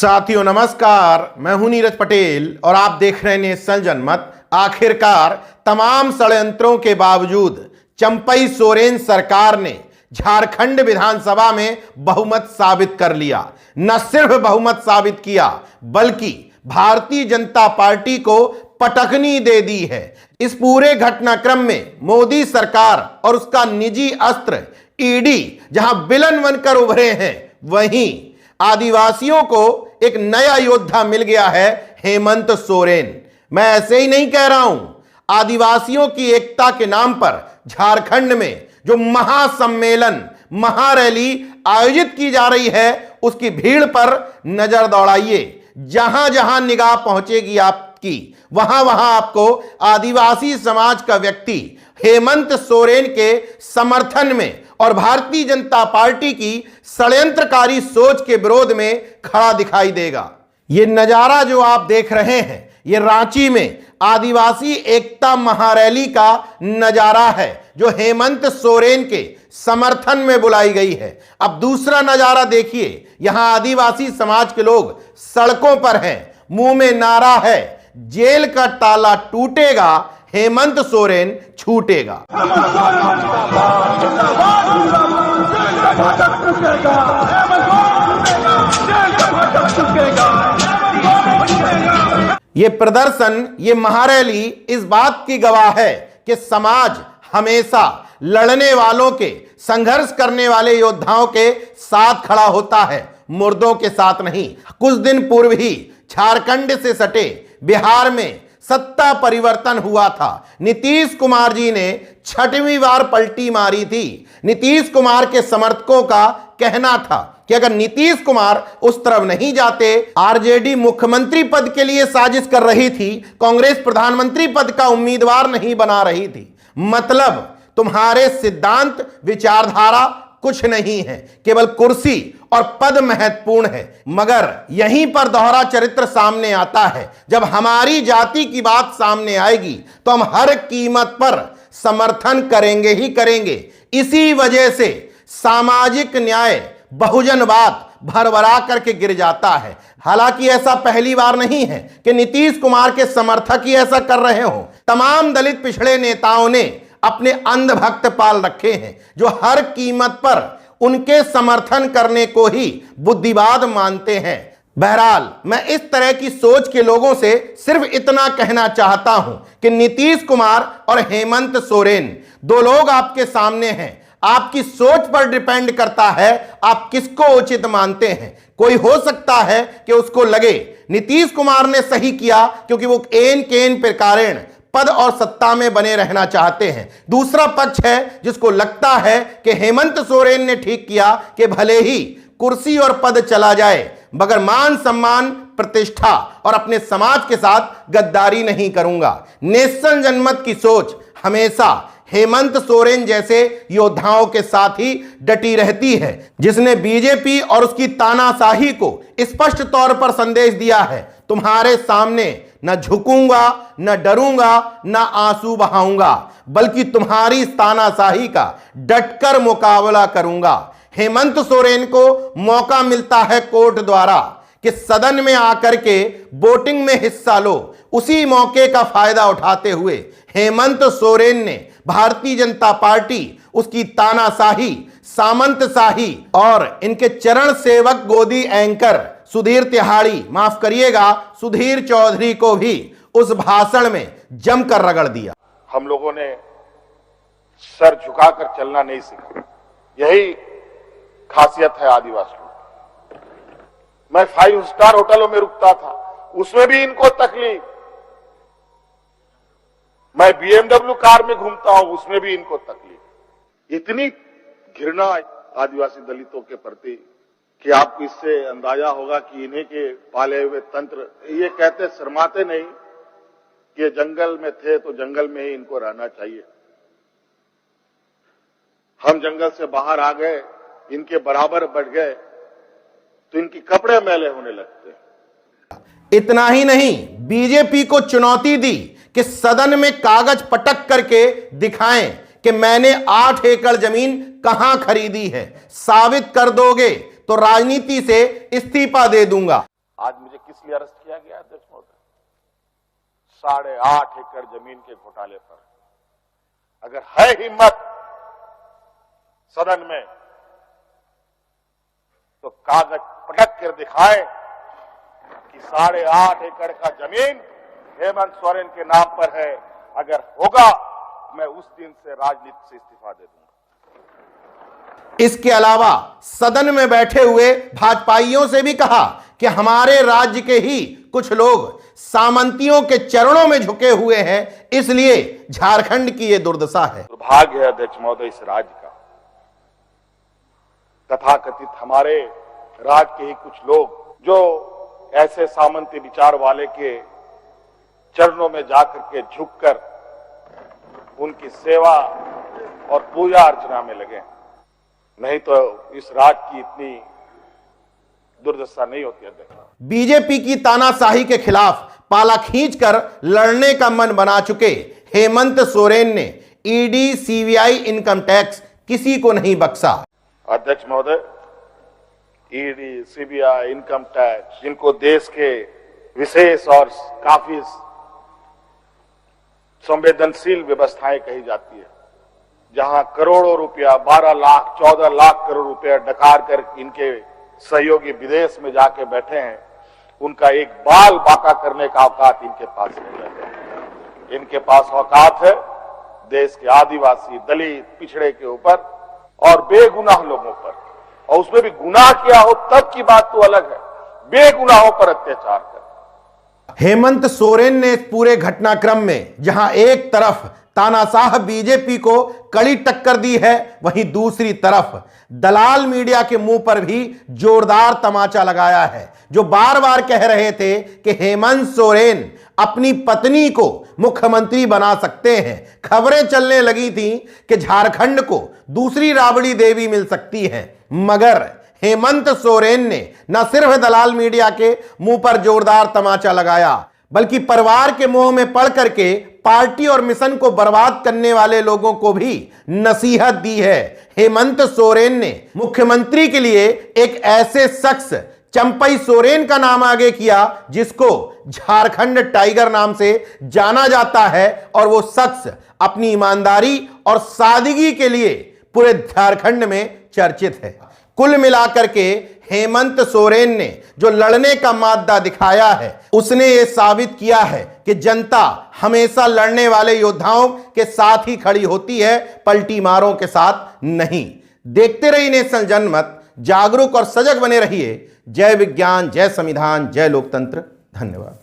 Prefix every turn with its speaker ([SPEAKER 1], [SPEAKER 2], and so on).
[SPEAKER 1] साथियों नमस्कार, मैं हूं नीरज पटेल और आप देख रहे हैं नेशनल जनमत। आखिरकार तमाम षड्यंत्रों के बावजूद चंपई सोरेन सरकार ने झारखंड विधानसभा में बहुमत साबित कर लिया। न सिर्फ बहुमत साबित किया बल्कि भारतीय जनता पार्टी को पटकनी दे दी है। इस पूरे घटनाक्रम में मोदी सरकार और उसका निजी अस्त्र ईडी जहां विलन बनकर उभरे हैं, वहीं आदिवासियों को एक नया योद्धा मिल गया है, हेमंत सोरेन। मैं ऐसे ही नहीं कह रहा हूं, आदिवासियों की एकता के नाम पर झारखंड में जो महासम्मेलन महारैली आयोजित की जा रही है, उसकी भीड़ पर नजर दौड़ाइए। जहां जहां निगाह पहुंचेगी आपकी, वहां वहां आपको आदिवासी समाज का व्यक्ति हेमंत सोरेन के समर्थन में और भारतीय जनता पार्टी की षड्यंत्रकारी सोच के विरोध में खड़ा दिखाई देगा। यह नजारा जो आप देख रहे हैं, यह रांची में आदिवासी एकता महारैली का नजारा है जो हेमंत सोरेन के समर्थन में बुलाई गई है। अब दूसरा नजारा देखिए, यहां आदिवासी समाज के लोग सड़कों पर हैं, मुंह में नारा है, जेल का ताला टूटेगा, हेमंत सोरेन छूटेगा। ये प्रदर्शन, ये महारैली इस बात की गवाह है कि समाज हमेशा लड़ने वालों के, संघर्ष करने वाले योद्धाओं के साथ खड़ा होता है, मुर्दों के साथ नहीं। कुछ दिन पूर्व ही झारखंड से सटे बिहार में सत्ता परिवर्तन हुआ था। नीतीश कुमार जी ने 6वीं बार पलटी मारी थी। नीतीश कुमार के समर्थकों का कहना था कि अगर नीतीश कुमार उस तरफ नहीं जाते, आरजेडी मुख्यमंत्री पद के लिए साजिश कर रही थी, कांग्रेस प्रधानमंत्री पद का उम्मीदवार नहीं बना रही थी। मतलब तुम्हारे सिद्धांत विचारधारा कुछ नहीं है, केवल कुर्सी और पद महत्वपूर्ण है। मगर यहीं पर दोहरा चरित्र सामने आता है। जब हमारी जाति की बात सामने आएगी तो हम हर कीमत पर समर्थन करेंगे ही करेंगे। इसी वजह से सामाजिक न्याय, बहुजनवाद भरभरा करके गिर जाता है। हालांकि ऐसा पहली बार नहीं है कि नीतीश कुमार के समर्थक ही ऐसा कर रहे हो। तमाम दलित पिछड़े नेताओं ने अपने अंधभक्त पाल रखे हैं जो हर कीमत पर उनके समर्थन करने को ही बुद्धिवाद मानते हैं। बहरहाल मैं इस तरह की सोच के लोगों से सिर्फ इतना कहना चाहता हूं कि नीतीश कुमार और हेमंत सोरेन दो लोग आपके सामने हैं। आपकी सोच पर डिपेंड करता है आप किसको उचित मानते हैं। कोई हो सकता है कि उसको लगे नीतीश कुमार ने सही किया क्योंकि वो एन केन प्रकारेण पद और सत्ता में बने रहना चाहते हैं। दूसरा पक्ष है जिसको लगता है कि हेमंत सोरेन ने ठीक किया कि भले ही कुर्सी और पद चला जाए मगर मान सम्मान, प्रतिष्ठा और अपने समाज के साथ गद्दारी नहीं करूंगा। नेशनल जनमत की सोच हमेशा हेमंत सोरेन जैसे योद्धाओं के साथ ही डटी रहती है, जिसने बीजेपी और उसकी तानाशाही को स्पष्ट तौर पर संदेश दिया है, तुम्हारे सामने न झुकूंगा, न डरूंगा, न आंसू बहाऊंगा, बल्कि तुम्हारी तानाशाही का डटकर मुकाबला करूंगा। हेमंत सोरेन को मौका मिलता है कोर्ट द्वारा कि सदन में आकर के वोटिंग में हिस्सा लो। उसी मौके का फायदा उठाते हुए हेमंत सोरेन ने भारतीय जनता पार्टी, उसकी तानाशाही, सामंतशाही और इनके चरण सेवक गोदी एंकर सुधीर तिहाड़ी, माफ करिएगा सुधीर चौधरी को भी उस भाषण में जमकर रगड़ दिया।
[SPEAKER 2] हम लोगों ने सर झुकाकर चलना नहीं सीखा, यही खासियत है आदिवासियों। मैं 5 स्टार होटलों में रुकता था, उसमें भी इनको तकलीफ। मैं BMW कार में घूमता हूं, उसमें भी इनको तकलीफ। इतनी घृणा आदिवासी दलितों के प्रति कि आपको इससे अंदाजा होगा कि इन्हीं के पाले हुए तंत्र ये कहते शर्माते नहीं कि जंगल में थे तो जंगल में ही इनको रहना चाहिए। हम जंगल से बाहर आ गए, इनके बराबर बढ़ गए तो इनकी कपड़े मैले होने लगते।
[SPEAKER 1] इतना ही नहीं, बीजेपी को चुनौती दी कि सदन में कागज पटक करके दिखाएं कि मैंने 8 एकड़ जमीन कहां खरीदी है। साबित कर दोगे तो राजनीति से इस्तीफा दे दूंगा।
[SPEAKER 2] आज मुझे किस लिए अरेस्ट किया गया अध्यक्ष महोदय? 8.5 एकड़ जमीन के घोटाले पर। अगर है हिम्मत सदन में तो कागज पटक कर दिखाए कि 8.5 एकड़ का जमीन हेमंत सोरेन के नाम पर है। अगर होगा मैं उस दिन से राजनीति से इस्तीफा दे दूंगा।
[SPEAKER 1] इसके अलावा सदन में बैठे हुए भाजपाइयों से भी कहा कि हमारे राज्य के ही कुछ लोग सामंतियों के चरणों में झुके हुए हैं, इसलिए झारखंड की यह दुर्दशा है।
[SPEAKER 2] दुर्भाग्य है अध्यक्ष महोदय इस राज्य का। तथाकथित हमारे राज्य के ही कुछ लोग जो ऐसे सामंती विचार वाले के चरणों में जाकर के झुककर उनकी सेवा और पूजा अर्चना में लगे, नहीं तो इस राज्य की इतनी दुर्दशा नहीं होती अध्यक्ष।
[SPEAKER 1] बीजेपी की तानाशाही के खिलाफ पाला खींचकर लड़ने का मन बना चुके हेमंत सोरेन ने ईडी, सीबीआई, इनकम टैक्स किसी को नहीं बख्शा।
[SPEAKER 2] अध्यक्ष महोदय, ईडी, सीबीआई, इनकम टैक्स, जिनको देश के विशेष और काफी संवेदनशील व्यवस्थाएं कही जाती है, जहां करोड़ों रुपया 12 लाख 14 लाख करोड़ रुपया डकार कर इनके सहयोगी विदेश में जाके बैठे हैं, उनका एक बाल बाका करने का औकात इनके पास नहीं है। इनके पास औकात है देश के आदिवासी, दलित, पिछड़े के ऊपर और बेगुनाह लोगों पर, और उसमें भी गुनाह किया हो तब की बात तो अलग है, बेगुनाहों पर अत्याचार कर।
[SPEAKER 1] हेमंत सोरेन ने इस पूरे घटनाक्रम में जहां एक तरफ तानाशाह बीजेपी को कड़ी टक्कर दी है, वहीं दूसरी तरफ दलाल मीडिया के मुंह पर भी जोरदार तमाचा लगाया है, जो बार बार कह रहे थे कि हेमंत सोरेन अपनी पत्नी को मुख्यमंत्री बना सकते हैं। खबरें चलने लगी थी कि झारखंड को दूसरी राबड़ी देवी मिल सकती है, मगर हेमंत सोरेन ने न सिर्फ दलाल मीडिया के मुंह पर जोरदार तमाचा लगाया, बल्कि परिवार के मुंह में पड़ करके पार्टी और मिशन को बर्बाद करने वाले लोगों को भी नसीहत दी है। हेमंत सोरेन ने मुख्यमंत्री के लिए एक ऐसे शख्स चंपई सोरेन का नाम आगे किया जिसको झारखंड टाइगर नाम से जाना जाता है, और वो शख्स अपनी ईमानदारी और सादगी के लिए पूरे झारखंड में चर्चित है। कुल मिलाकर के हेमंत सोरेन ने जो लड़ने का मादा दिखाया है, उसने ये साबित किया है कि जनता हमेशा लड़ने वाले योद्धाओं के साथ ही खड़ी होती है, पलटी मारों के साथ नहीं। देखते रहिए नेशनल जनमत, जागरूक और सजग बने रहिए। जय विज्ञान, जय संविधान, जय लोकतंत्र। धन्यवाद।